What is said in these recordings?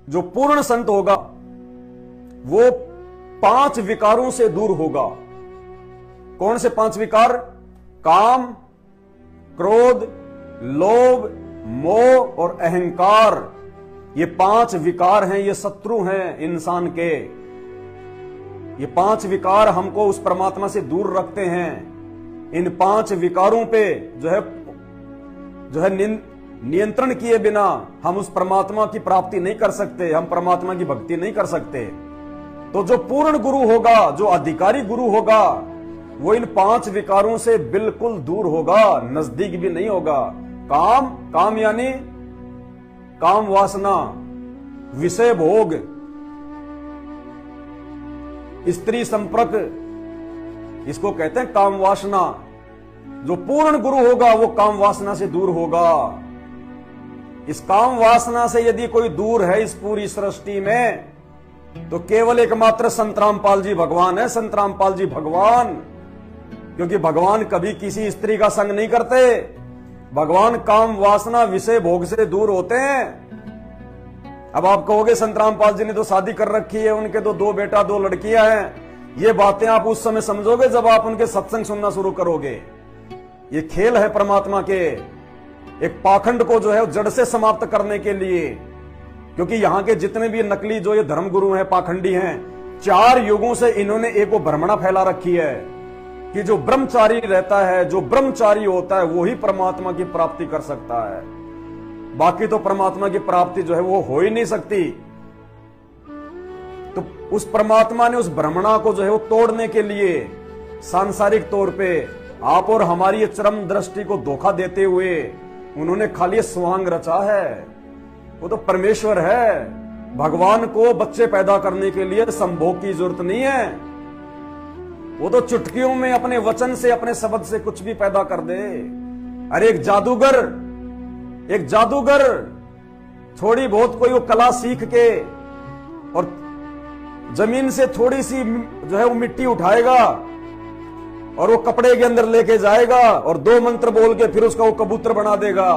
जो पूर्ण संत होगा वो 5 विकारों से दूर होगा। कौन से 5 विकार? काम, क्रोध, लोभ, मोह और अहंकार। ये 5 विकार हैं, ये शत्रु हैं इंसान के। ये 5 विकार हमको उस परमात्मा से दूर रखते हैं। इन 5 विकारों पे जो है नियंत्रण किए बिना हम उस परमात्मा की प्राप्ति नहीं कर सकते, हम परमात्मा की भक्ति नहीं कर सकते। तो जो पूर्ण गुरु होगा, जो अधिकारी गुरु होगा, वो इन 5 विकारों से बिल्कुल दूर होगा, नजदीक भी नहीं होगा। काम यानी काम वासना, विषय भोग, स्त्री संपर्क, इसको कहते हैं काम वासना। जो पूर्ण गुरु होगा वो काम वासना से दूर होगा। इस काम वासना से यदि कोई दूर है इस पूरी सृष्टि में, तो केवल एकमात्र संत रामपाल जी भगवान है। संत रामपाल जी भगवान, क्योंकि भगवान कभी किसी स्त्री का संग नहीं करते। भगवान काम वासना विषय भोग से दूर होते हैं। अब आप कहोगे संत रामपाल जी ने तो शादी कर रखी है, उनके तो 2 बेटा 2 लड़कियां हैं। ये बातें आप उस समय समझोगे जब आप उनके सत्संग सुनना शुरू करोगे। ये खेल है परमात्मा के, एक पाखंड को जो है जड़ से समाप्त करने के लिए। क्योंकि यहां के जितने भी नकली जो ये धर्मगुरु हैं, पाखंडी हैं, 4 युगों से इन्होंने एक वो भ्रमणा फैला रखी है कि जो ब्रह्मचारी रहता है, जो ब्रह्मचारी होता है, वो ही परमात्मा की प्राप्ति कर सकता है। बाकी तो परमात्मा की प्राप्ति जो है वो हो ही नहीं सकती। तो उस परमात्मा ने उस भ्रमणा को जो है वो तोड़ने के लिए सांसारिक तौर पे आप और हमारी ये चरम दृष्टि को धोखा देते हुए उन्होंने खाली स्वांग रचा है। वो तो परमेश्वर है। भगवान को बच्चे पैदा करने के लिए संभोग की जरूरत नहीं है। वो तो चुटकियों में अपने वचन से, अपने शब्द से कुछ भी पैदा कर दे। अरे एक जादूगर थोड़ी बहुत कोई वो कला सीख के और जमीन से थोड़ी सी जो है वो मिट्टी उठाएगा और वो कपड़े के अंदर लेके जाएगा और 2 मंत्र बोल के फिर उसका वो कबूतर बना देगा।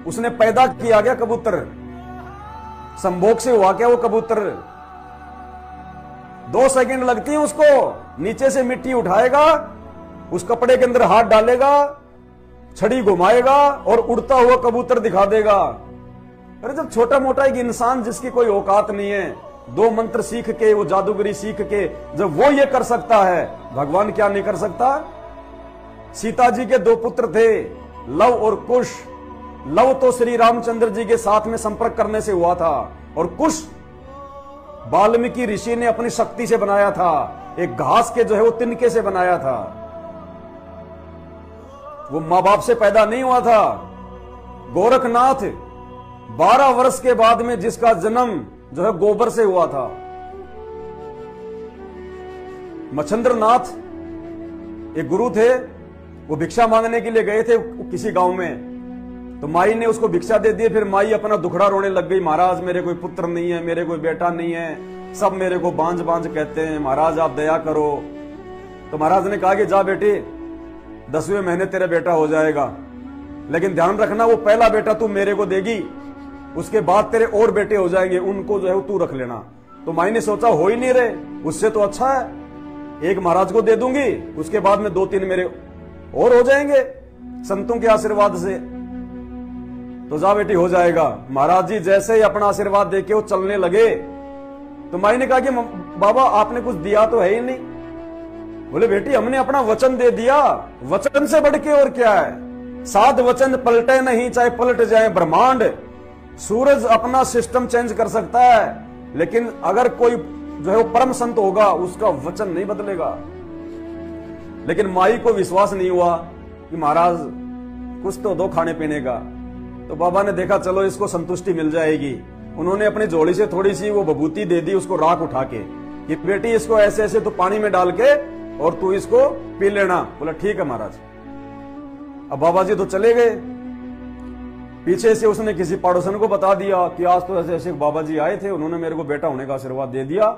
उसने पैदा किया गया कबूतर, संभोग से हुआ क्या वो कबूतर? 2 सेकंड लगती है उसको। नीचे से मिट्टी उठाएगा, उस कपड़े के अंदर हाथ डालेगा, छड़ी घुमाएगा और उड़ता हुआ कबूतर दिखा देगा। अरे जब छोटा मोटा एक इंसान जिसकी कोई औकात नहीं है, 2 मंत्र सीख के, वो जादूगरी सीख के जब वो ये कर सकता है, भगवान क्या नहीं कर सकता? सीता जी के 2 पुत्र थे, लव और कुश। लव तो श्री रामचंद्र जी के साथ में संपर्क करने से हुआ था, और कुश वाल्मीकि ऋषि ने अपनी शक्ति से बनाया था। एक घास के जो है वो तिनके से बनाया था। वो मां बाप से पैदा नहीं हुआ था। गोरखनाथ 12 वर्ष के बाद में जिसका जन्म जो है गोबर से हुआ था। मच्छंद्रनाथ एक गुरु थे, वो भिक्षा मांगने के लिए गए थे किसी गांव में, तो माई ने उसको भिक्षा दे दी। फिर माई अपना दुखड़ा रोने लग गई, महाराज मेरे कोई पुत्र नहीं है, मेरे कोई बेटा नहीं है, सब मेरे को बांझ बांझ कहते हैं, महाराज आप दया करो। तो महाराज ने कहा कि जा बेटी, 10वें महीने तेरा बेटा हो जाएगा, लेकिन ध्यान रखना वो पहला बेटा तू मेरे को देगी, उसके बाद तेरे और बेटे हो जाएंगे, उनको जो है तू रख लेना। तो माई ने सोचा हो ही नहीं रहे, उससे तो अच्छा है, एक महाराज को दे दूंगी, उसके बाद में 2-3 मेरे और हो जाएंगे संतों के आशीर्वाद से। तो जा बेटी हो जाएगा। महाराज जी जैसे ही अपना आशीर्वाद देके वो चलने लगे, तो माई ने कहा कि बाबा आपने कुछ दिया तो है ही नहीं। बोले बेटी हमने अपना वचन दे दिया, वचन से बढ़ के और क्या है? 7 वचन पलटे नहीं, चाहे पलट जाए ब्रह्मांड। सूरज अपना सिस्टम चेंज कर सकता है, लेकिन अगर कोई जो है वो परम संत होगा उसका वचन नहीं बदलेगा। लेकिन माई को विश्वास नहीं हुआ कि महाराज कुछ तो दो खाने पीने का। तो बाबा ने देखा चलो इसको संतुष्टि मिल जाएगी। उन्होंने अपनी झोली से थोड़ी सी वो विभूति दे दी उसको, राख उठा के, कि बेटी इसको ऐसे ऐसे तो पानी में डाल के और तू इसको पी लेना। बोला ठीक है महाराज। अब बाबा जी तो चले गए। पीछे से उसने किसी पड़ोसन को बता दिया कि आज तो ऐसे ऐसे बाबा जी आए थे, उन्होंने मेरे को बेटा होने का आशीर्वाद दे दिया।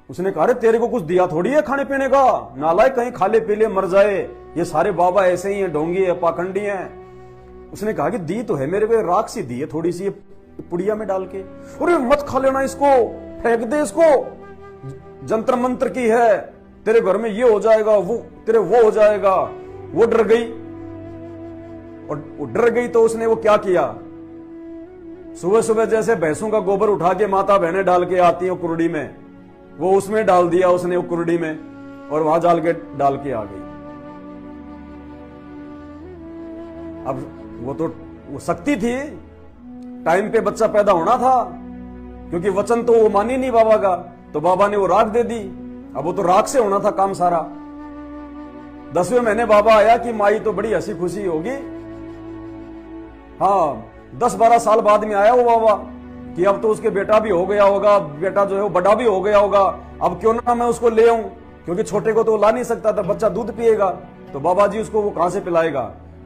उसने कहा अरे तेरे को कुछ दिया थोड़ी है खाने पीने का, नालायक कहीं खा ले पी ले मर जाए, ये सारे बाबा ऐसे ही हैं, ढोंगी है, पाखंडी हैं। उसने कहा कि दी तो है मेरे को, राख सी दी है थोड़ी सी, पुड़िया में डाल के, अरे मत खा लेना इसको, फेंक दे इसको, जंतर मंत्र की है, तेरे घर में ये हो जाएगा, वो तेरे वो हो जाएगा। वो डर गई, और वो डर गई तो उसने वो क्या किया, सुबह सुबह जैसे भैंसों का गोबर उठा के माता बहनें डाल के आती हैं कुरडी में, वो उसमें डाल दिया उसने, वो कुरडी में, और वहां डाल के आ गई। अब वो शक्ति थी, टाइम पे बच्चा पैदा होना था, क्योंकि वचन तो वो मानी नहीं बाबा का, तो बाबा ने वो राख दे दी। अब वो तो राख से होना था काम सारा। 10वें महीने बाबा आया कि माई तो बड़ी हंसी खुशी होगी। हाँ, 10-12 साल बाद में आया वो बाबा कि अब तो उसके बेटा भी हो गया होगा, बेटा जो है वो बड़ा भी हो गया होगा, अब क्यों ना मैं उसको ले आऊं, क्योंकि छोटे को तो ला नहीं सकता था, बच्चा दूध पिएगा तो बाबा जी उसको वो कहां से पिलाएगा।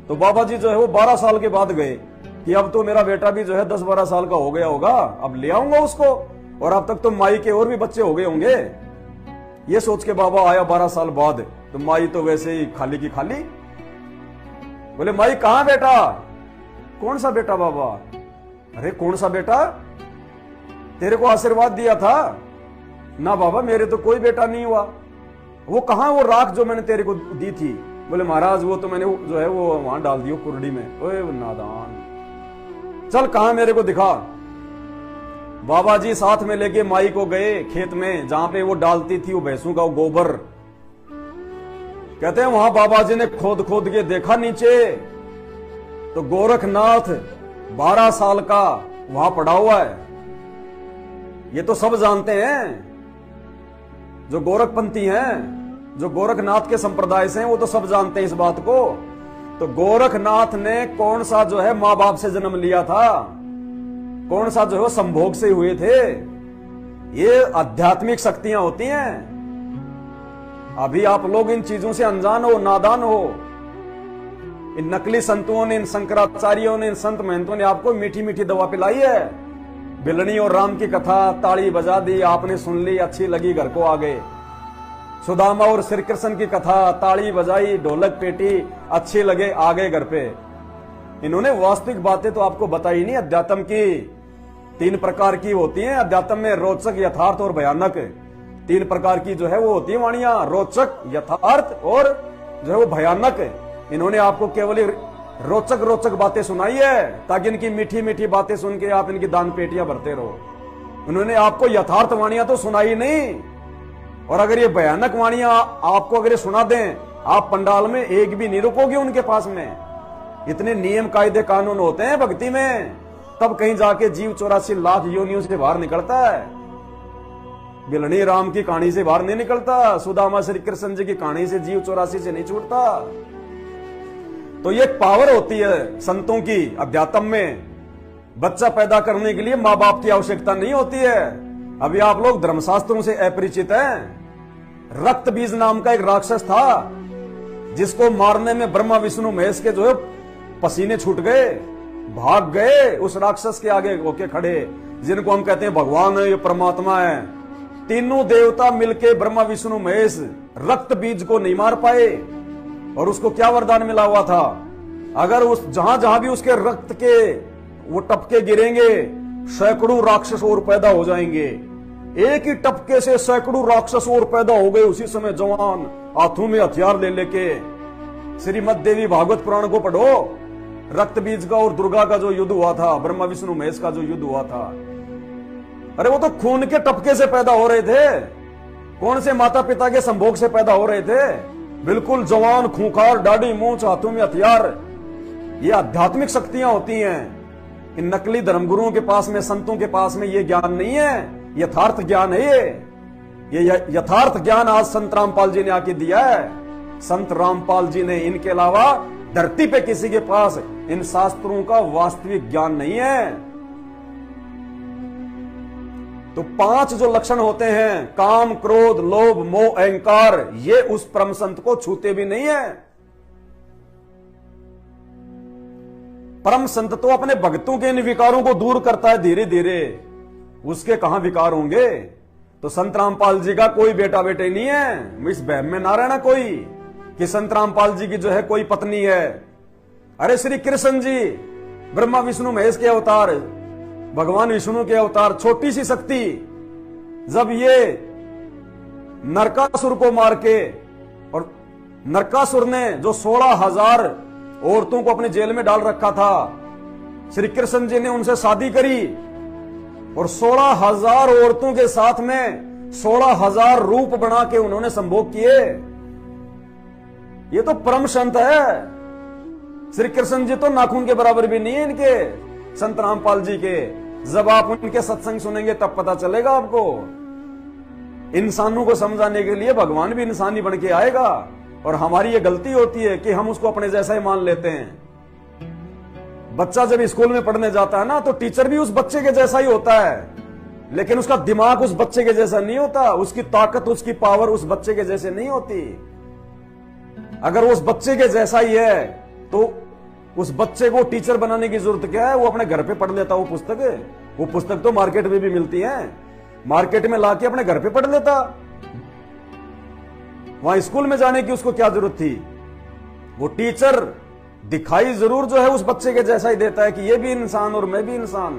तो बाबा जी जो है वो 12 साल के बाद गए कि अब तो मेरा बेटा भी जो है 10-12 साल का हो गया होगा, अब ले आऊंगा उसको, और अब तक तो माई के और भी बच्चे हो गए होंगे। ये सोच के बाबा आया 12 साल बाद, तो माई तो वैसे ही खाली की खाली। बोले माई कहां बेटा? कौन सा बेटा बाबा? अरे कौन सा बेटा? तेरे को आशीर्वाद दिया था ना बाबा, मेरे तो कोई बेटा नहीं हुआ। वो कहां वो राख जो मैंने तेरे को दी थी? बोले महाराज वो तो मैंने जो है वो वहां डाल दी कुरडी में। ओए नादान, चल कहां मेरे को दिखा। बाबा जी साथ में लेके माई को गए खेत में जहां पे वो डालती थी वो भैंसों का वो गोबर। कहते हैं वहां बाबा जी ने खोद खोद के देखा नीचे, तो गोरखनाथ 12 साल का वहां पड़ा हुआ है। ये तो सब जानते हैं, जो गोरखपंथी हैं, जो गोरखनाथ के संप्रदाय से हैं, वो तो सब जानते हैं इस बात को। तो गोरखनाथ ने कौन सा जो है मां बाप से जन्म लिया था, कौन सा जो है संभोग से हुए थे। ये आध्यात्मिक शक्तियां होती हैं। अभी आप लोग इन चीजों से अनजान हो, नादान हो। इन नकली संतों ने, इन शंकराचार्यों ने, इन संत महंतों ने आपको मीठी मीठी दवा पिलाई है। बिलनी और राम की कथा ताली बजा दी, आपने सुन ली, अच्छी लगी, घर को आ गए। सुदामा और श्री कृष्ण की कथा ताली बजाई, ढोलक पेटी, अच्छी लगे, आ गए घर पे। इन्होंने वास्तविक बातें तो आपको बताई नहीं। अध्यात्म की 3 प्रकार की होती हैं अध्यात्म में, रोचक, यथार्थ और भयानक। 3 प्रकार की जो है वो होती है वाणियां, रोचक, यथार्थ और जो है वो भयानक। इन्होंने आपको केवल रोचक रोचक बातें सुनाई है ताकि इनकी मीठी मीठी बातें सुन के आप इनकी दान पेटियां भरते रहो। उन्होंने आपको यथार्थ वाणियां तो सुनाई नहीं। और अगर ये भयानक वाणियां आपको अगर ये सुना दें, आप पंडाल में एक भी नहीं रुकोगे उनके पास में। इतने नियम कायदे कानून होते हैं भक्ति में, तब कहीं जाके जीव 84 लाख योनियों से बाहर निकलता है। बिलनी राम की कहानी से बाहर नहीं निकलता, सुदामा श्री कृष्ण जी की कहानी से जीव 84 से नहीं छूटता। तो ये पावर होती है संतों की अध्यात्म में। बच्चा पैदा करने के लिए मां बाप की आवश्यकता नहीं होती है। अभी आप लोग धर्मशास्त्रों से अपरिचित हैं। रक्त बीज नाम का एक राक्षस था जिसको मारने में ब्रह्मा विष्णु महेश के जो है पसीने छूट गए, भाग गए उस राक्षस के आगे होके खड़े, जिनको हम कहते हैं भगवान है, ये परमात्मा है। तीनों देवता मिलके ब्रह्मा विष्णु महेश रक्त बीज को नहीं मार पाए। और उसको क्या वरदान मिला हुआ था, अगर उस जहां जहां भी उसके रक्त के वो टपके गिरेंगे, सैकड़ों राक्षस और पैदा हो जाएंगे। एक ही टपके से सैकड़ों राक्षस और पैदा हो गए। उसी समय जवान हाथों में हथियार ले लेके, श्रीमद देवी भागवत पुराण को पढ़ो, रक्त बीज का और दुर्गा का जो युद्ध हुआ था, ब्रह्मा विष्णु महेश का जो युद्ध हुआ था, अरे वो तो खून के टपके से पैदा हो रहे थे। कौन से माता पिता के संभोग से पैदा हो रहे थे? बिल्कुल जवान, खूंखार, दाढ़ी मूंछ, हाथों में हथियार। ये आध्यात्मिक शक्तियां होती हैं। इन नकली धर्मगुरुओं के पास में, संतों के पास में ये ज्ञान नहीं है, यथार्थ ज्ञान है ये यथार्थ ज्ञान आज संत रामपाल जी ने आके दिया है। संत रामपाल जी ने, इनके अलावा धरती पे किसी के पास इन शास्त्रों का वास्तविक ज्ञान नहीं है। तो 5 जो लक्षण होते हैं, काम, क्रोध, लोभ, मोह, अहंकार, ये उस परम संत को छूते भी नहीं है। परम संत तो अपने भक्तों के इन विकारों को दूर करता है धीरे धीरे। उसके कहां विकार होंगे? तो संत रामपाल जी का कोई बेटा बेटे नहीं है। इस बहम में ना रहना कोई कि संत रामपाल जी की जो है कोई पत्नी है। अरे श्री कृष्ण जी ब्रह्मा विष्णु महेश के अवतार, भगवान विष्णु के अवतार, छोटी सी शक्ति, जब ये नरकासुर को मार के, और नरकासुर ने जो 16,000 औरतों को अपने जेल में डाल रखा था, श्री कृष्ण जी ने उनसे शादी करी और 16,000 औरतों के साथ में 16,000 रूप बना के उन्होंने संभोग किए। ये तो परम संत है। श्री कृष्ण जी तो नाखून के बराबर भी नहीं है इनके, संत रामपाल जी के। जब आप उनके सत्संग सुनेंगे तब पता चलेगा आपको। इंसानों को समझाने के लिए भगवान भी इंसानी बन के आएगा, और हमारी ये गलती होती है कि हम उसको अपने जैसा ही मान लेते हैं। बच्चा जब स्कूल में पढ़ने जाता है ना, तो टीचर भी उस बच्चे के जैसा ही होता है, लेकिन उसका दिमाग उस बच्चे के जैसा नहीं होता, उसकी ताकत, उसकी पावर उस बच्चे के जैसे नहीं होती। अगर वो उस बच्चे के जैसा ही है तो उस बच्चे को टीचर बनाने की जरूरत क्या है? वो अपने घर पे पढ़ लेता वो पुस्तक तो मार्केट में भी मिलती है, मार्केट में लाके अपने घर पे पढ़ लेता। वहां स्कूल में जाने की उसको क्या जरूरत थी? वो टीचर दिखाई जरूर जो है उस बच्चे के जैसा ही देता है कि ये भी इंसान और मैं भी इंसान,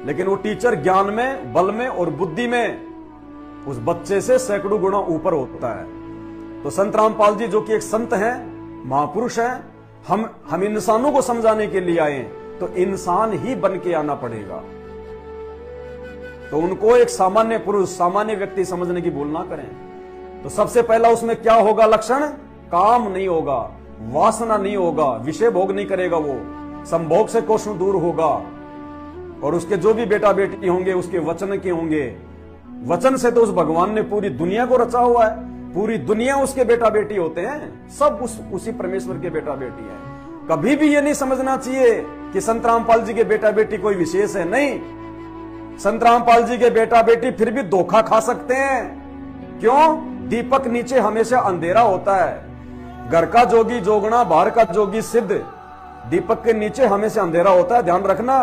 लेकिन वो टीचर ज्ञान में, बल में और बुद्धि में उस बच्चे से सैकड़ों गुना ऊपर होता है। तो संत रामपाल जी जो कि एक संत हैं, महापुरुष हैं, हम इंसानों को समझाने के लिए आए, तो इंसान ही बन के आना पड़ेगा। तो उनको एक सामान्य पुरुष, सामान्य व्यक्ति समझने की भूल ना करें। तो सबसे पहला उसमें क्या होगा लक्षण? काम नहीं होगा, वासना नहीं होगा, विषय भोग नहीं करेगा, वो संभोग से कोसों दूर होगा। और उसके जो भी बेटा बेटी होंगे उसके वचन के होंगे। वचन से तो उस भगवान ने पूरी दुनिया को रचा हुआ है, पूरी दुनिया उसके बेटा बेटी होते हैं, सब उसी परमेश्वर के बेटा बेटी हैं। कभी भी ये नहीं समझना चाहिए कि संत रामपाल जी के बेटा बेटी कोई विशेष है, नहीं। संत रामपाल जी के बेटा बेटी फिर भी धोखा खा सकते हैं। क्यों? दीपक नीचे हमेशा अंधेरा होता है। घर का जोगी जोगना, बाहर का जोगी सिद्ध। दीपक के नीचे हमेशा अंधेरा होता है, ध्यान रखना।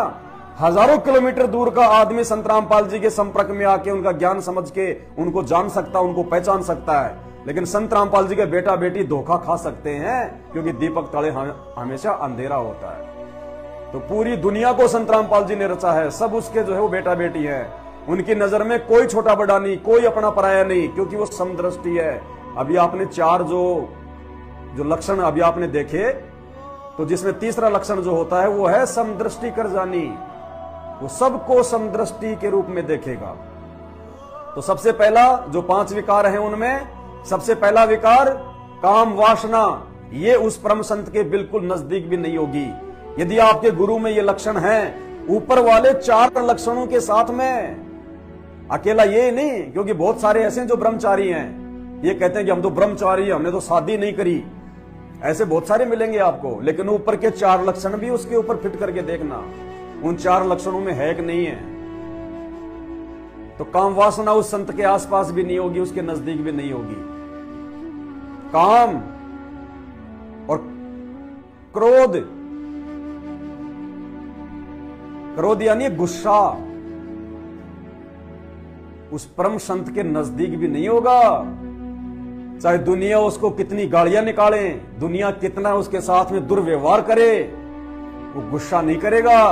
हजारों किलोमीटर दूर का आदमी संत रामपाल जी के संपर्क में आके उनका ज्ञान समझ के उनको जान सकता, उनको पहचान सकता है, लेकिन संत रामपाल जी के बेटा बेटी धोखा खा सकते हैं, क्योंकि दीपक तले हमेशा अंधेरा होता है। तो पूरी दुनिया को संत रामपाल जी ने रचा है, सब उसके जो है वो बेटा बेटी है। उनकी नजर में कोई छोटा बड़ा नहीं, कोई अपना पराया नहीं, क्योंकि वो समदृष्टि है। अभी आपने 4 जो लक्षण अभी आपने देखे, तो जिसमें तीसरा लक्षण जो होता है वो है समदृष्टि कर जानी। वो सबको समदृष्टि के रूप में देखेगा। तो सबसे पहला जो 5 विकार हैं उनमें सबसे पहला विकार काम वासना, ये उस परम संत के बिल्कुल नजदीक भी नहीं होगी। यदि आपके गुरु में ये लक्षण हैं, ऊपर वाले 4 लक्षणों के साथ में, अकेला ये नहीं, क्योंकि बहुत सारे ऐसे हैं जो ब्रह्मचारी हैं, ये कहते हैं कि हम तो ब्रह्मचारी, हमने तो शादी नहीं करी। ऐसे बहुत सारे मिलेंगे आपको, लेकिन ऊपर के 4 लक्षण भी उसके ऊपर फिट करके देखना, उन 4 लक्षणों में है कि नहीं है। तो काम वासना उस संत के आसपास भी नहीं होगी, उसके नजदीक भी नहीं होगी। काम और क्रोध, क्रोध यानी गुस्सा, उस परम संत के नजदीक भी नहीं होगा। चाहे दुनिया उसको कितनी गालियां निकाले, दुनिया कितना उसके साथ में दुर्व्यवहार करे, वो गुस्सा नहीं करेगा।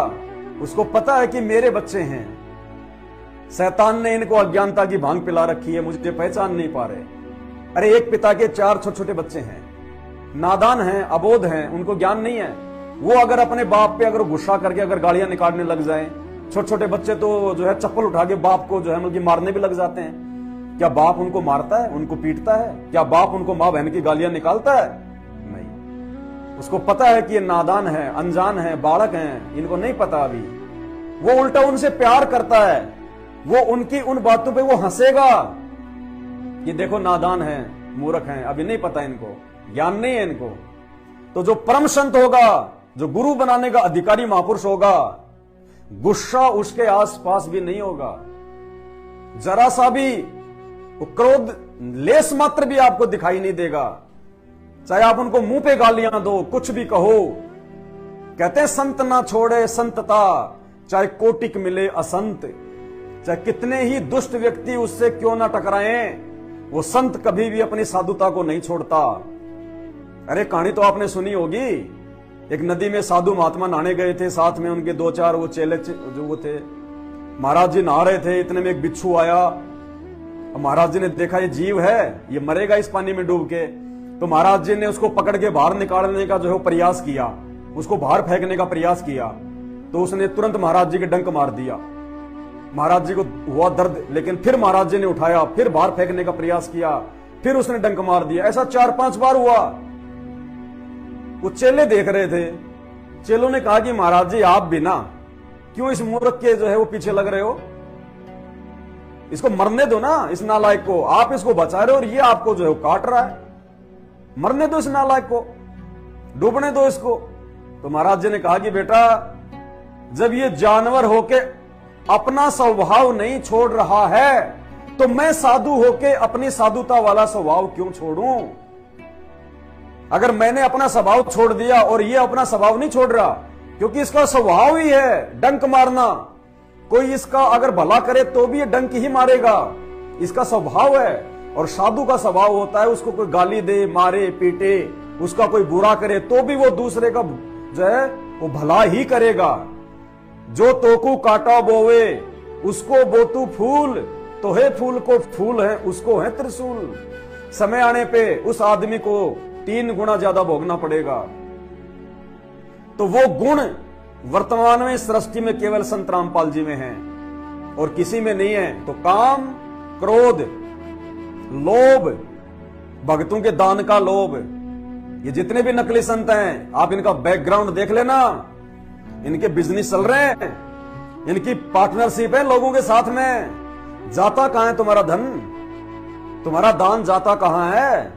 उसको पता है कि मेरे बच्चे हैं, शैतान ने इनको अज्ञानता की भांग पिला रखी है, मुझे पहचान नहीं पा रहे। अरे एक पिता के 4 छोटे छोटे बच्चे हैं, नादान हैं, अबोध हैं, उनको ज्ञान नहीं है। वो अगर अपने बाप पे अगर गुस्सा करके अगर गालियां निकालने लग जाएं, छोटे छोटे बच्चे तो जो है चप्पल उठा के बाप को जो है उनकी मारने भी लग जाते हैं। क्या बाप उनको मारता है, उनको पीटता है? क्या बाप उनको माँ बहन की गालियां निकालता है? नहीं। उसको पता है कि ये नादान है, अनजान है, बालक हैं, इनको नहीं पता अभी। वो उल्टा उनसे प्यार करता है, वो उनकी उन बातों पे वो हंसेगा, ये देखो नादान है, मूर्ख हैं, अभी नहीं पता इनको, ज्ञान नहीं है इनको। तो जो परम संत होगा, जो गुरु बनाने का अधिकारी महापुरुष होगा, गुस्सा उसके आसपास भी नहीं होगा। जरा सा भी क्रोध लेस मात्र भी आपको दिखाई नहीं देगा। चाहे आप उनको मुंह पे गालियां दो, कुछ भी कहो। कहते हैं संत ना छोड़े संतता, चाहे कोटिक मिले असंत। चाहे कितने ही दुष्ट व्यक्ति उससे क्यों ना टकराएं, वो संत कभी भी अपनी साधुता को नहीं छोड़ता। अरे कहानी तो आपने सुनी होगी, एक नदी में साधु महात्मा नहाने गए थे, साथ में उनके 2-4 वो चेले जो वो थे। महाराज जी नहा रहे थे, इतने में एक बिच्छू आया। महाराज जी ने देखा ये जीव है, ये मरेगा इस पानी में डूब के। तो महाराज जी ने उसको पकड़ के बाहर निकालने का जो है प्रयास किया, उसको बाहर फेंकने का प्रयास किया। तो उसने तुरंत महाराज जी के डंक मार दिया। महाराज जी को हुआ दर्द, लेकिन फिर महाराज जी ने उठाया, फिर बाहर फेंकने का प्रयास किया, फिर उसने डंक मार दिया। ऐसा 4-5 बार हुआ। वो चेले देख रहे थे। चेलों ने कहा कि महाराज जी आप भी ना क्यों इस मूर्ख के जो है वो पीछे लग रहे हो, इसको मरने दो ना, इस नालायक को। आप इसको बचा रहे हो और ये आपको जो है काट रहा है। मरने दो इस नालायक को, डूबने दो इसको। तो महाराज जी ने कहा कि बेटा, जब ये जानवर होके अपना स्वभाव नहीं छोड़ रहा है तो मैं साधु होके अपनी साधुता वाला स्वभाव क्यों छोड़ूं? अगर मैंने अपना स्वभाव छोड़ दिया और ये अपना स्वभाव नहीं छोड़ रहा, क्योंकि इसका स्वभाव ही है डंक मारना। कोई इसका अगर भला करे तो भी ये डंक ही मारेगा, इसका स्वभाव है। और साधु का स्वभाव होता है उसको कोई गाली दे, मारे, पीटे, उसका कोई बुरा करे तो भी वो दूसरे का जो है वो भला ही करेगा। जो तोकू काटा बोवे उसको बोतू फूल, तो है फूल को फूल है उसको है त्रिशूल। समय आने पे उस आदमी को 3 गुना ज्यादा भोगना पड़ेगा। तो वो गुण वर्तमान में सृष्टि में केवल संत रामपाल जी में हैं और किसी में नहीं है। तो काम, क्रोध, लोभ, भक्तों के दान का लोभ, ये जितने भी नकली संत हैं आप इनका बैकग्राउंड देख लेना। इनके बिजनेस चल रहे हैं, इनकी पार्टनरशिप है लोगों के साथ में। जाता कहां है तुम्हारा धन, तुम्हारा दान जाता कहां है,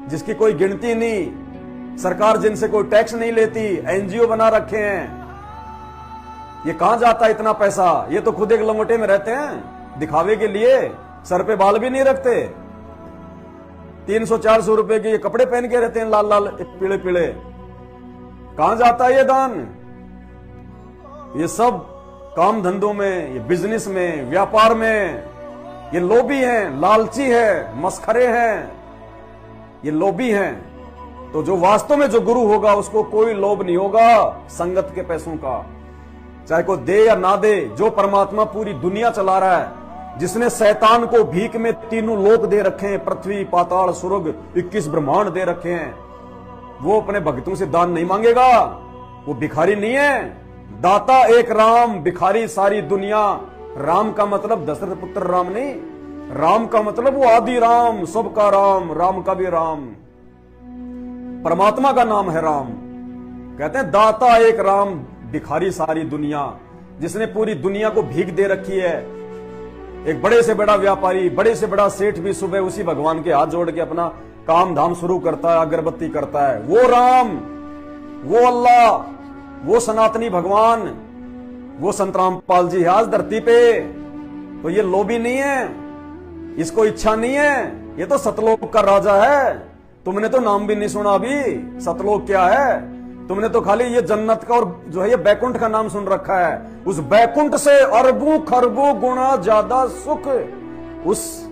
जिसकी कोई गिनती नहीं। सरकार जिनसे कोई टैक्स नहीं लेती, एनजीओ बना रखे हैं। ये कहां जाता है इतना पैसा? ये तो खुद एक लंगोटे में रहते हैं दिखावे के लिए, सर पे बाल भी नहीं रखते। 300-400 रुपए के ये कपड़े पहन के रहते हैं, लाल लाल पीले पीले। कहां जाता है ये दान? ये सब काम धंधों में, ये बिजनेस में, व्यापार में ये लोभी हैं, लालची है, मस्खरे हैं, ये लोभी हैं। तो जो वास्तव में जो गुरु होगा उसको कोई लोभ नहीं होगा संगत के पैसों का, चाहे को दे या ना दे। जो परमात्मा पूरी दुनिया चला रहा है, जिसने शैतान को भीख में 3 लोक दे रखे हैं, पृथ्वी, पाताल, स्वर्ग, 21 ब्रह्मांड दे रखे हैं, वो अपने भक्तों से दान नहीं मांगेगा। वो भिखारी नहीं है। दाता एक राम, भिखारी सारी दुनिया। राम का मतलब दशरथ पुत्र राम नहीं, राम का मतलब वो आदि राम, सबका राम, राम का भी राम, परमात्मा का नाम है राम। कहते हैं दाता एक राम, भिखारी सारी दुनिया। जिसने पूरी दुनिया को भीख दे रखी है। एक बड़े से बड़ा व्यापारी, बड़े से बड़ा सेठ भी सुबह उसी भगवान के हाथ जोड़ के अपना काम धाम शुरू करता है, अगरबत्ती करता है। वो राम, वो अल्लाह, वो सनातनी भगवान, वो संत रामपाल जी है आज धरती पे। तो ये लोभी नहीं है, इसको इच्छा नहीं है। ये तो सतलोक का राजा है। तुमने तो नाम भी नहीं सुना अभी, सतलोक क्या है। तुमने तो खाली ये जन्नत का और जो है ये बैकुंठ का नाम सुन रखा है। उस बैकुंठ से अरबों खरबों गुना ज्यादा सुख उस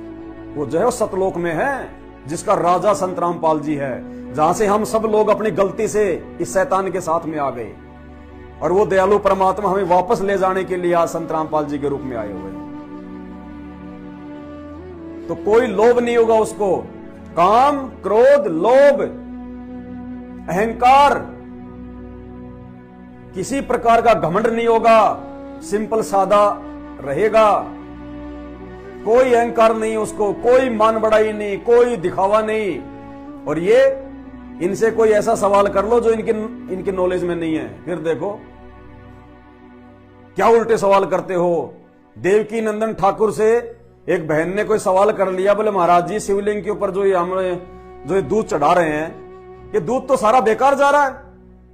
वो जो है सतलोक में है, जिसका राजा संत रामपाल जी है। जहां से हम सब लोग अपनी गलती से इस शैतान के साथ में आ गए और वो दयालु परमात्मा हमें वापस ले जाने के लिए आज संत रामपाल जी के रूप में आए हुए हैं। तो कोई लोभ नहीं होगा उसको। काम, क्रोध, लोभ, अहंकार, किसी प्रकार का घमंड नहीं होगा। सिंपल सादा रहेगा। कोई अहंकार नहीं उसको, कोई मान बढ़ाई नहीं, कोई दिखावा नहीं। और ये इनसे कोई ऐसा सवाल कर लो जो इनके नॉलेज में नहीं है, फिर देखो क्या उल्टे सवाल करते हो। देवकी नंदन ठाकुर से एक बहन ने कोई सवाल कर लिया, बोले महाराज जी शिवलिंग के ऊपर जो ये दूध चढ़ा रहे हैं, ये दूध तो सारा बेकार जा रहा है,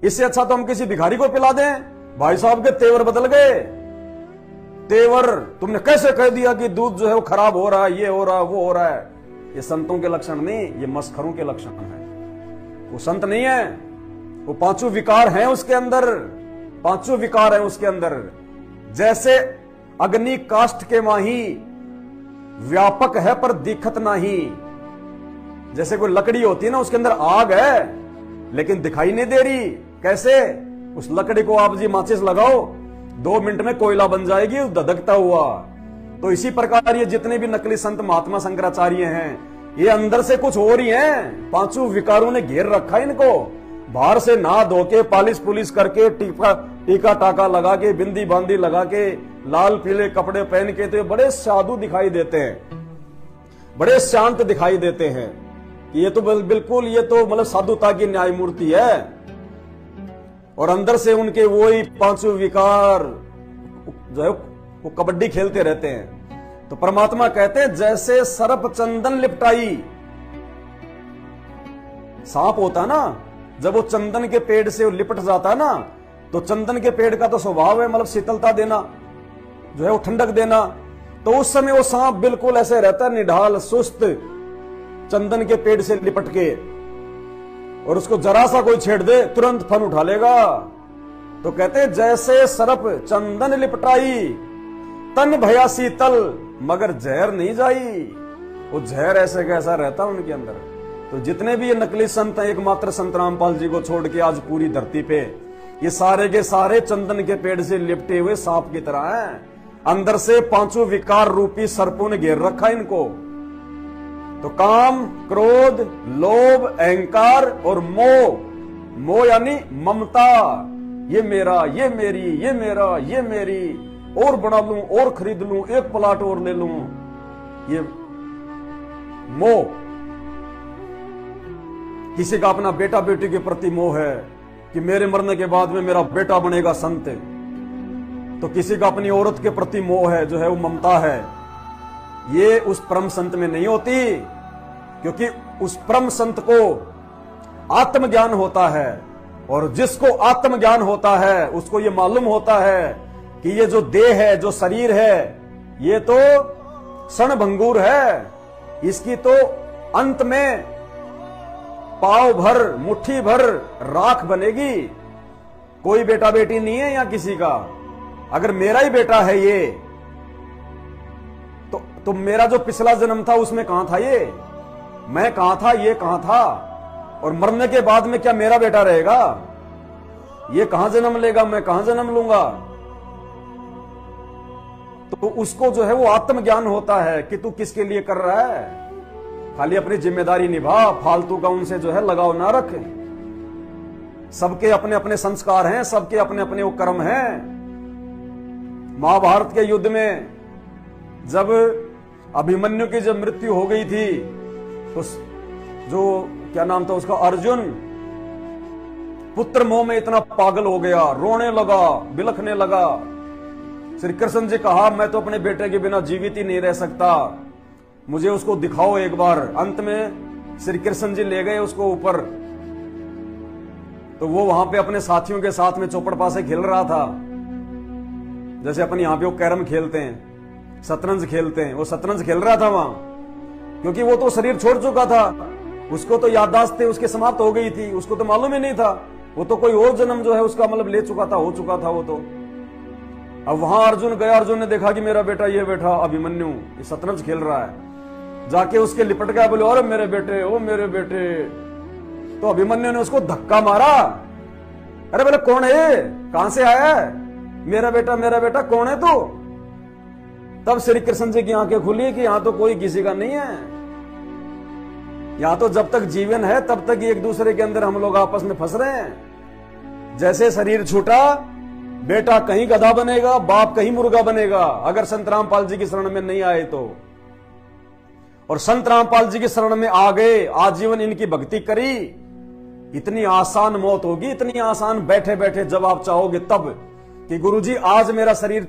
इससे अच्छा तो हम किसी भिखारी को पिला दें। भाई साहब के तेवर बदल गए। तेवर, तुमने कैसे कह दिया कि दूध जो है वो खराब हो रहा है, ये हो रहा है, वो हो रहा है। ये संतों के लक्षण नहीं, ये मस्खरों के लक्षण है। वो संत नहीं है। वो 5 विकार हैं उसके अंदर, 5 विकार हैं उसके अंदर। जैसे अग्नि काष्ठ के माही, व्यापक है पर दिखत नहीं। जैसे कोई लकड़ी होती है ना, उसके अंदर आग है लेकिन दिखाई नहीं दे रही, कैसे? उस लकड़ी को आप जी माचिस लगाओ, 2 मिनट में कोयला बन जाएगी धधकता हुआ। तो इसी प्रकार ये जितने भी नकली संत महात्मा शंकराचार्य हैं, ये अंदर से कुछ और ही हैं। पांचों विकारों ने घेर रखा है इनको। बाहर से नहा धो के पालिश पुलिस करके टीका टाका लगा के बिंदी बांदी लगा के लाल पीले कपड़े पहन के तो बड़े साधु दिखाई देते हैं, बड़े शांत दिखाई देते हैं कि ये तो बिल्कुल ये तो मतलब साधुता की न्यायमूर्ति है। और अंदर से उनके वही पांचों विकार जो है वो कबड्डी खेलते रहते हैं। तो परमात्मा कहते हैं जैसे सर्प चंदन लिपटाई। सांप होता ना, जब वो चंदन के पेड़ से लिपट जाता ना, तो चंदन के पेड़ का तो स्वभाव है मतलब शीतलता देना, जो है वो ठंडक देना। तो उस समय वो सांप बिल्कुल ऐसे रहता है, निढाल सुस्त चंदन के पेड़ से लिपट के, और उसको जरा सा कोई छेड़ दे तुरंत फन उठा लेगा। तो कहते हैं जैसे सर्प चंदन लिपटाई, तन भया शीतल मगर जहर नहीं जाई। वो जहर ऐसे कैसा रहता उनके अंदर। तो जितने भी ये नकली संत हैं, एकमात्र संत रामपाल जी को छोड़ के आज पूरी धरती पे ये सारे के सारे चंदन के पेड़ से लिपटे हुए सांप की तरह हैं। अंदर से पांचों विकार रूपी सर्पों ने घेर रखा इनको। तो काम, क्रोध, लोभ, अहंकार और मोह। मोह यानी ममता, ये मेरा, ये मेरी, ये मेरा, ये मेरी, और बना लूं, और खरीद लूं, एक प्लाट और ले लूं, ये मोह। किसी का अपना बेटा बेटी के प्रति मोह है कि मेरे मरने के बाद में मेरा बेटा बनेगा संत। तो किसी का अपनी औरत के प्रति मोह है, जो है वो ममता है। ये उस परम संत में नहीं होती, क्योंकि उस परम संत को आत्मज्ञान होता है। और जिसको आत्मज्ञान होता है उसको ये मालूम होता है कि ये जो देह है, जो शरीर है, ये तो क्षणभंगुर है। इसकी तो अंत में पाव भर, मुट्ठी भर राख बनेगी। कोई बेटा बेटी नहीं है यहां किसी का। अगर मेरा ही बेटा है ये, तो मेरा जो पिछला जन्म था उसमें कहां था ये? मैं कहां था, ये कहां था? और मरने के बाद में क्या मेरा बेटा रहेगा? ये कहां जन्म लेगा, मैं कहां जन्म लूंगा? तो उसको जो है वो आत्मज्ञान होता है कि तू किसके लिए कर रहा है। खाली अपनी जिम्मेदारी निभा, फालतू का उनसे जो है लगाव ना रख। सबके अपने अपने संस्कार हैं, सबके अपने अपने वो कर्म हैं। महाभारत के युद्ध में जब अभिमन्यु की जब मृत्यु हो गई थी, तो जो क्या नाम था उसका, अर्जुन, पुत्र मोह में इतना पागल हो गया, रोने लगा, बिलखने लगा। श्री कृष्ण जी कहा मैं तो अपने बेटे के बिना जीवित ही नहीं रह सकता, मुझे उसको दिखाओ एक बार। अंत में श्री कृष्ण जी ले गए उसको ऊपर। तो वो वहां पे अपने साथियों के साथ में चौपड़ से खेल रहा था, जैसे अपन यहां पे वो कैरम खेलते हैं, शतरंज खेलते हैं, वो शतरंज खेल रहा था वहां। क्योंकि वो तो शरीर छोड़ चुका था, उसको तो याददाश्त थी उसकी समाप्त हो गई थी, उसको तो मालूम ही नहीं था। वो तो कोई और जन्म जो है उसका मतलब ले चुका था, हो चुका था वो तो। अब वहां अर्जुन गया, अर्जुन ने देखा कि मेरा बेटा ये बैठा अभिमन्यु ये शतरंज खेल रहा है, जाके उसके लिपट गया, बोले अरे मेरे बेटे, ओ मेरे बेटे। तो अभिमन्यु ने उसको धक्का मारा। अरे बोले कौन है, कहां से आया है? मेरा बेटा कौन है तू? तब श्री कृष्ण जी की आंखें खुली कि यहां तो कोई किसी का नहीं है। यहां तो जब तक जीवन है तब तक एक दूसरे के अंदर हम लोग आपस में फंस रहे हैं। जैसे शरीर छूटा, बेटा कहीं गधा बनेगा, बाप कहीं मुर्गा बनेगा, अगर संत रामपाल जी की शरण में नहीं आए तो। और संत रामपाल जी की शरण में आ गए, आजीवन इनकी भक्ति करी, इतनी आसान मौत होगी, इतनी आसान बैठे बैठे जब आप चाहोगे तब कि गुरुजी आज मेरा शरीर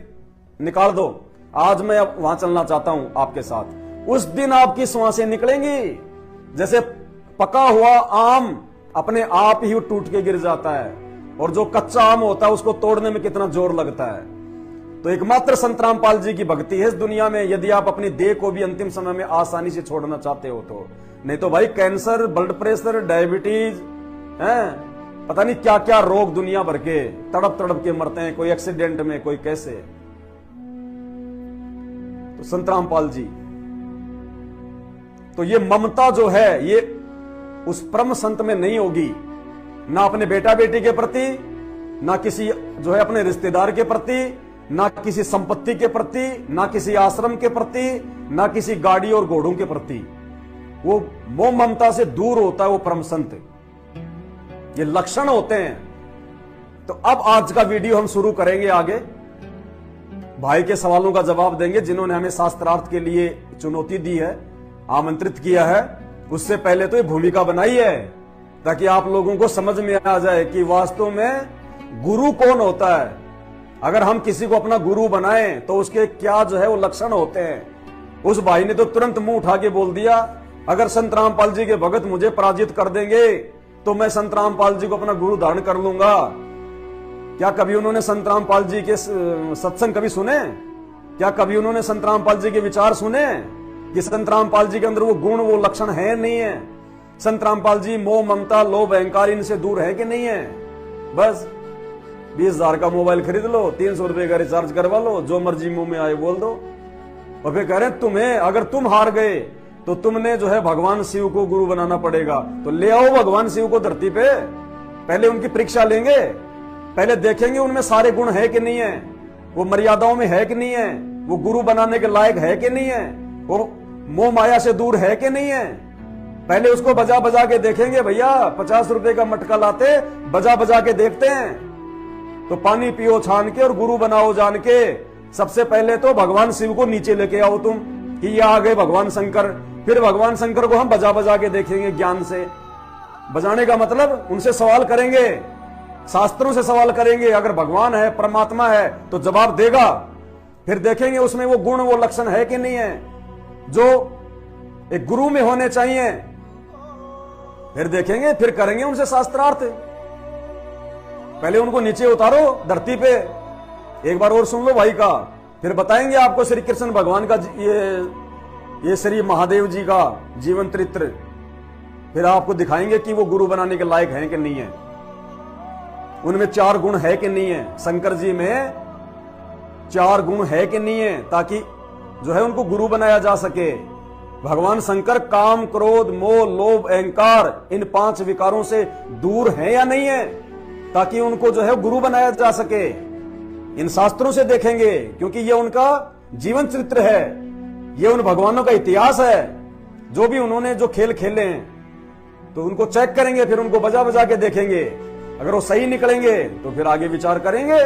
निकाल दो, आज मैं अब वहां चलना चाहता हूं आपके साथ। उस दिन आपकी श्वासें निकलेंगी। जैसे पका हुआ आम अपने आप ही टूट के गिर जाता है, और जो कच्चा आम होता है उसको तोड़ने में कितना जोर लगता है। तो एकमात्र संत रामपाल जी की भक्ति है इस दुनिया में, यदि आप अपनी देह को भी अंतिम समय में आसानी से छोड़ना चाहते हो तो। नहीं तो भाई कैंसर, ब्लड प्रेशर, डायबिटीज, पता नहीं क्या क्या रोग दुनिया भर के तड़प तड़प के मरते हैं, कोई एक्सीडेंट में, कोई कैसे। तो संत रामपाल जी, तो ये ममता जो है ये उस परम संत में नहीं होगी। ना अपने बेटा बेटी के प्रति, ना किसी जो है अपने रिश्तेदार के प्रति, ना किसी संपत्ति के प्रति, ना किसी आश्रम के प्रति, ना किसी गाड़ी और घोड़ों के प्रति। वो मोह ममता से दूर होता है वो परम संत। ये लक्षण होते हैं। तो अब आज का वीडियो हम शुरू करेंगे। आगे भाई के सवालों का जवाब देंगे जिन्होंने हमें शास्त्रार्थ के लिए चुनौती दी है, आमंत्रित किया है। उससे पहले तो ये भूमिका बनाई है ताकि आप लोगों को समझ में आ जाए कि वास्तव में गुरु कौन होता है। अगर हम किसी को अपना गुरु बनाएं तो उसके क्या जो है वो लक्षण होते हैं। उस भाई ने तो तुरंत मुंह उठा के बोल दिया, अगर संत रामपाल जी के भगत मुझे पराजित कर देंगे तो मैं संत रामपाल जी को अपना गुरु धारण कर लूंगा। क्या कभी उन्होंने संत रामपाल जी के सत्संग कभी सुने? क्या कभी उन्होंने संत रामपाल जी के विचार सुने कि संत रामपाल जी के अंदर वो गुण वो लक्षण है नहीं है? संत रामपाल जी मोह ममता लोभ अहंकार इनसे दूर है कि नहीं है? बस 20,000 का मोबाइल खरीद लो, 300 रुपए का रिचार्ज करवा लो, जो मर्जी मुंह में आए बोल दो। और फिर कह रहे तुम्हें, अगर तुम हार गए तो तुमने जो है भगवान शिव को गुरु बनाना पड़ेगा। तो ले आओ भगवान शिव को धरती पे, पहले उनकी परीक्षा लेंगे, पहले देखेंगे उनमें सारे गुण है कि नहीं है, वो मर्यादाओं में है कि नहीं है, वो गुरु बनाने के लायक है कि नहीं है, वो मोह माया से दूर है कि नहीं है। पहले उसको बजा बजा के देखेंगे। भैया 50 रुपए का मटका लाते, बजा बजा के देखते हैं। तो पानी पियो छान के और गुरु बनाओ जान के। सबसे पहले तो भगवान शिव को नीचे लेके आओ तुम कि ये आ गए भगवान शंकर। फिर भगवान शंकर को हम बजा बजा के देखेंगे ज्ञान से। बजाने का मतलब उनसे सवाल करेंगे, शास्त्रों से सवाल करेंगे। अगर भगवान है, परमात्मा है तो जवाब देगा। फिर देखेंगे उसमें वो गुण वो लक्षण है कि नहीं है जो एक गुरु में होने चाहिए। फिर देखेंगे, फिर करेंगे उनसे शास्त्रार्थ। पहले उनको नीचे उतारो धरती पे। एक बार और सुन लो भाई का, फिर बताएंगे आपको श्री कृष्ण भगवान का ये श्री महादेव जी का जीवन चरित्र। फिर आपको दिखाएंगे कि वो गुरु बनाने के लायक हैं कि नहीं है, उनमें 4 गुण है कि नहीं है, शंकर जी में 4 गुण है कि नहीं है, ताकि जो है उनको गुरु बनाया जा सके। भगवान शंकर काम क्रोध मोह लोभ अहंकार इन 5 विकारों से दूर है या नहीं है, ताकि उनको जो है गुरु बनाया जा सके। इन शास्त्रों से देखेंगे क्योंकि ये उनका जीवन चरित्र है, ये उन भगवानों का इतिहास है। जो भी उन्होंने जो खेल खेले हैं तो उनको चेक करेंगे, फिर उनको बजा बजा के देखेंगे। अगर वो सही निकलेंगे तो फिर आगे विचार करेंगे।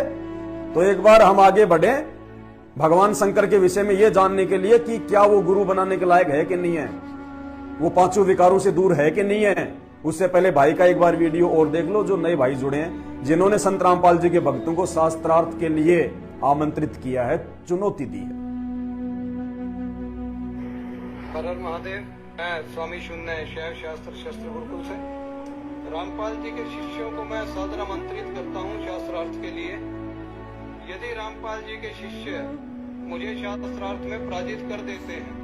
तो एक बार हम आगे बढ़े भगवान शंकर के विषय में यह जानने के लिए कि क्या वो गुरु बनाने के लायक है कि नहीं है, वो 5 विकारों से दूर है कि नहीं है। उससे पहले भाई का एक बार वीडियो और देख लो, जो नए भाई जुड़े हैं, जिन्होंने संत रामपाल जी के भक्तों को शास्त्रार्थ के लिए आमंत्रित किया है, चुनौती दी है। हर हर महादेव। मैं स्वामी शून्य शैव शास्त्र शस्त्र गुरुकुल से रामपाल जी के शिष्यों को मैं सादर आमंत्रित करता हूँ शास्त्रार्थ के लिए। यदि रामपाल जी के शिष्य मुझे शास्त्रार्थ में पराजित कर देते हैं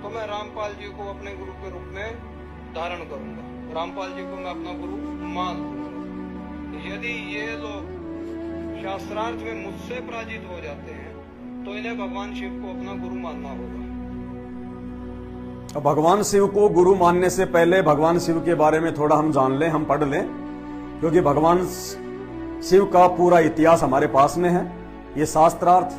तो मैं रामपाल जी को अपने गुरु के रूप में धारण करूंगा, रामपाल जी को मैं अपना गुरु मान लूंगा। यदि ये लोग शास्त्रार्थ में मुझसे पराजित हो जाते हैं तो इन्हें भगवान शिव को अपना गुरु मानना होगा। भगवान शिव को गुरु मानने से पहले भगवान शिव के बारे में थोड़ा हम जान लें, हम पढ़ लें, क्योंकि भगवान शिव का पूरा इतिहास हमारे पास में है। ये शास्त्रार्थ,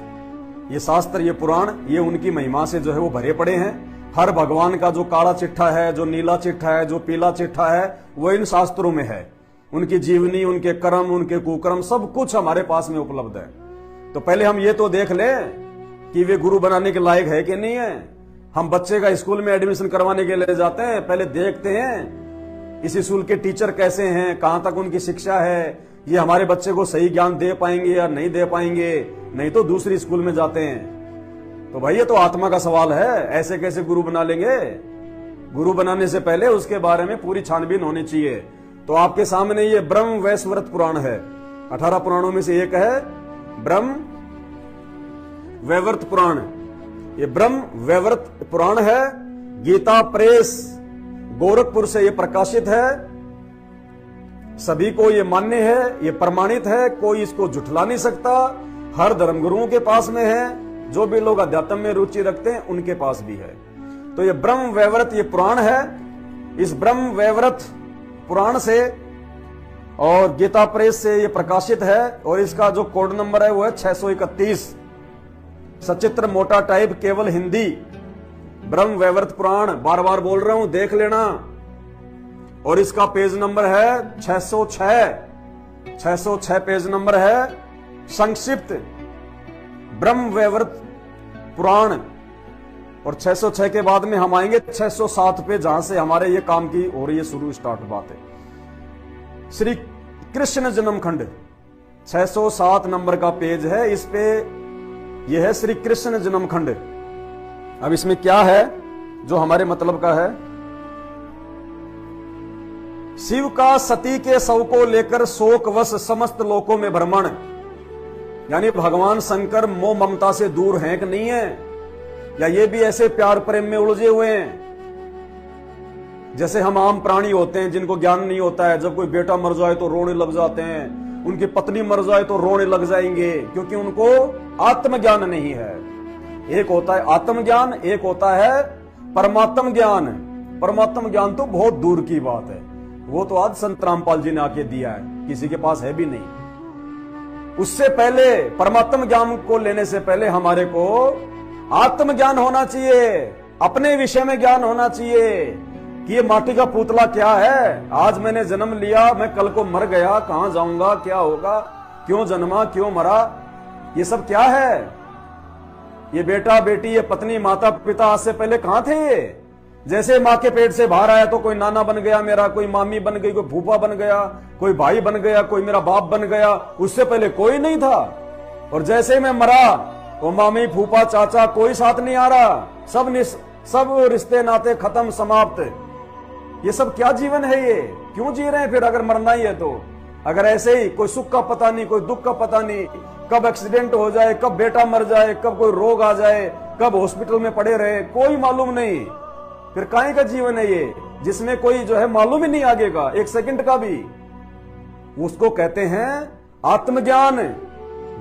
ये शास्त्र, ये पुराण, ये उनकी महिमा से जो है वो भरे पड़े हैं। हर भगवान का जो काला चिट्ठा है, जो नीला चिट्ठा है, जो पीला चिट्ठा है, वो इन शास्त्रों में है। उनकी जीवनी, उनके कर्म, उनके कुकर्म, सब कुछ हमारे पास में उपलब्ध है। तो पहले हम ये तो देख लें कि वे गुरु बनाने के लायक है कि नहीं है। हम बच्चे का स्कूल में एडमिशन करवाने के लिए जाते हैं, पहले देखते हैं इस स्कूल के टीचर कैसे हैं, कहां तक उनकी शिक्षा है, ये हमारे बच्चे को सही ज्ञान दे पाएंगे या नहीं दे पाएंगे। नहीं तो दूसरी स्कूल में जाते हैं। तो भाई ये तो आत्मा का सवाल है, ऐसे कैसे गुरु बना लेंगे। गुरु बनाने से पहले उसके बारे में पूरी छानबीन होनी चाहिए। तो आपके सामने ये ब्रह्म वैवर्त पुराण है, 18 पुराणों में से एक है ब्रह्म वैवर्त पुराण। ये ब्रह्म वैवर्त पुराण है, गीता प्रेस गोरखपुर से ये प्रकाशित है। सभी को ये मान्य है, ये प्रमाणित है, कोई इसको झुठला नहीं सकता। हर धर्मगुरुओं के पास में है, जो भी लोग अध्यात्म में रुचि रखते हैं उनके पास भी है। तो ये ब्रह्म वैवर्त ये पुराण है। इस ब्रह्म वैवर्त पुराण से और गीता प्रेस से ये प्रकाशित है और इसका जो कोड नंबर है वो है 631। सचित्र मोटा टाइप केवल हिंदी, ब्रह्म वैवर्त पुराण, बार बार बोल रहा हूं देख लेना। और इसका पेज नंबर है 606 पेज नंबर है। संक्षिप्त ब्रह्म वैवर्त पुराण। और 606 के बाद में हम आएंगे 607 पे, जहां से हमारे ये काम की हो रही है शुरू स्टार्ट बात है। श्री कृष्ण जन्मखंड 607 नंबर का पेज है। इस पे यह है श्री कृष्ण जन्मखंड। अब इसमें क्या है जो हमारे मतलब का है। शिव का सती के शव को लेकर शोकवश समस्त लोकों में भ्रमण, यानी भगवान शंकर मोह ममता से दूर हैं कि नहीं है, या ये भी ऐसे प्यार प्रेम में उलझे हुए हैं जैसे हम आम प्राणी होते हैं जिनको ज्ञान नहीं होता है। जब कोई बेटा मर जाए तो रोने लग जाते हैं, उनकी पत्नी मर जाए तो रोने लग जाएंगे, क्योंकि उनको आत्मज्ञान नहीं है। एक होता है आत्मज्ञान, एक होता है परमात्म ज्ञान। परमात्म ज्ञान तो बहुत दूर की बात है, वो तो आज संत रामपाल जी ने आके दिया है, किसी के पास है भी नहीं। उससे पहले परमात्म ज्ञान को लेने से पहले हमारे को आत्मज्ञान होना चाहिए, अपने विषय में ज्ञान होना चाहिए कि ये माटी का पुतला क्या है। आज मैंने जन्म लिया, मैं कल को मर गया, कहां जाऊंगा, क्या होगा, क्यों जन्मा, क्यों मरा, ये सब क्या है। ये बेटा बेटी, ये पत्नी माता पिता आज से पहले कहां थे। जैसे माँ के पेट से बाहर आया तो कोई नाना बन गया मेरा, कोई मामी बन गई, कोई फूफा बन गया, कोई भाई बन गया, कोई मेरा बाप बन गया, उससे पहले कोई नहीं था। और जैसे मैं मरा तो मामी फूफा चाचा कोई साथ नहीं आ रहा, सब रिश्ते नाते खत्म समाप्त। ये सब क्या जीवन है, ये क्यों जी रहे हैं फिर अगर मरना ही है तो। अगर ऐसे ही कोई सुख का पता नहीं, कोई दुख का पता नहीं, कब एक्सीडेंट हो जाए, कब बेटा मर जाए, कब कोई रोग आ जाए, कब हॉस्पिटल में पड़े रहे, कोई मालूम नहीं, फिर काहे का जीवन है ये जिसमें कोई जो है मालूम ही नहीं आगे का एक सेकंड का भी। उसको कहते हैं आत्मज्ञान।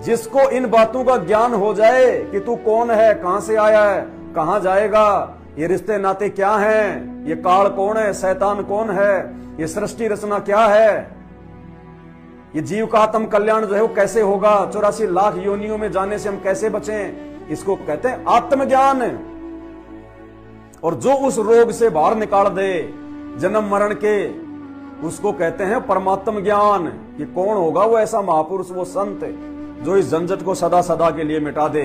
जिसको इन बातों का ज्ञान हो जाए कि तू कौन है, कहां से आया है, कहां जाएगा, ये रिश्ते नाते क्या हैं, ये काल कौन है, शैतान कौन है, ये सृष्टि रचना क्या है, ये जीव का आत्म कल्याण जो है वो कैसे होगा, 84 लाख योनियों में जाने से हम कैसे बचें, इसको कहते हैं आत्मज्ञान। और जो उस रोग से बाहर निकाल दे जन्म मरण के, उसको कहते हैं परमात्म ज्ञान। ये कौन होगा, वो ऐसा महापुरुष, वो संत जो इस झंझट को सदा सदा के लिए मिटा दे।